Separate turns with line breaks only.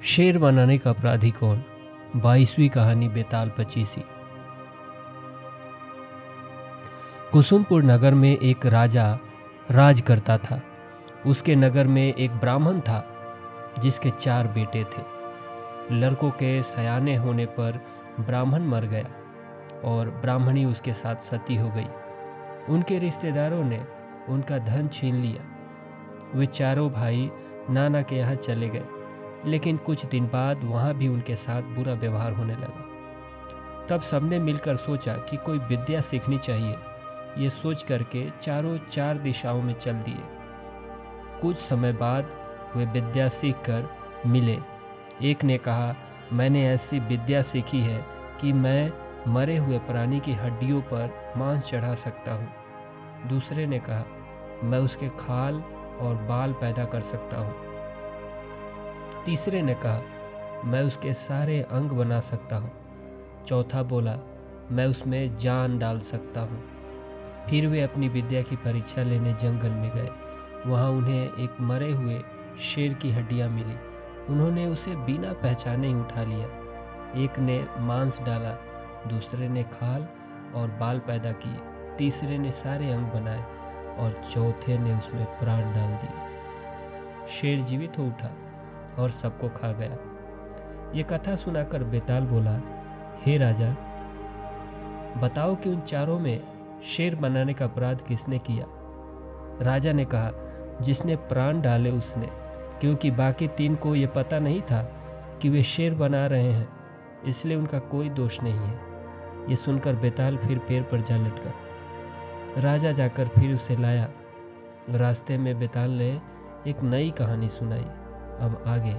शेर बनाने का अपराधी कौन? 22वीं कहानी बेताल पचीसी। कुसुमपुर नगर में एक राजा राज करता था। उसके नगर में एक ब्राह्मण था जिसके 4 बेटे थे। लड़कों के सयाने होने पर ब्राह्मण मर गया और ब्राह्मणी उसके साथ सती हो गई। उनके रिश्तेदारों ने उनका धन छीन लिया। वे चारों भाई नाना के यहाँ चले गए, लेकिन कुछ दिन बाद वहाँ भी उनके साथ बुरा व्यवहार होने लगा। तब सबने मिलकर सोचा कि कोई विद्या सीखनी चाहिए। ये सोच करके चारों 4 दिशाओं में चल दिए। कुछ समय बाद वे विद्या सीख कर मिले। एक ने कहा, मैंने ऐसी विद्या सीखी है कि मैं मरे हुए प्राणी की हड्डियों पर मांस चढ़ा सकता हूँ। दूसरे ने कहा, मैं उसके खाल और बाल पैदा कर सकता हूँ। तीसरे ने कहा, मैं उसके सारे अंग बना सकता हूँ। चौथा बोला, मैं उसमें जान डाल सकता हूँ। फिर वे अपनी विद्या की परीक्षा लेने जंगल में गए। वहाँ उन्हें एक मरे हुए शेर की हड्डियाँ मिली। उन्होंने उसे बिना पहचाने ही उठा लिया। एक ने मांस डाला, दूसरे ने खाल और बाल पैदा किए, तीसरे ने सारे अंग बनाए और चौथे ने उसमें प्राण डाल दिए। शेर जीवित हो उठा और सबको खा गया। ये कथा सुनाकर बेताल बोला, हे राजा, बताओ कि उन चारों में शेर बनाने का अपराध किसने किया? राजा ने कहा, जिसने प्राण डाले उसने, क्योंकि बाकी 3 को ये पता नहीं था कि वे शेर बना रहे हैं, इसलिए उनका कोई दोष नहीं है। ये सुनकर बेताल फिर पेड़ पर जा लटका। राजा जाकर फिर उसे लाया। रास्ते में बेताल ने एक नई कहानी सुनाई। अब आगे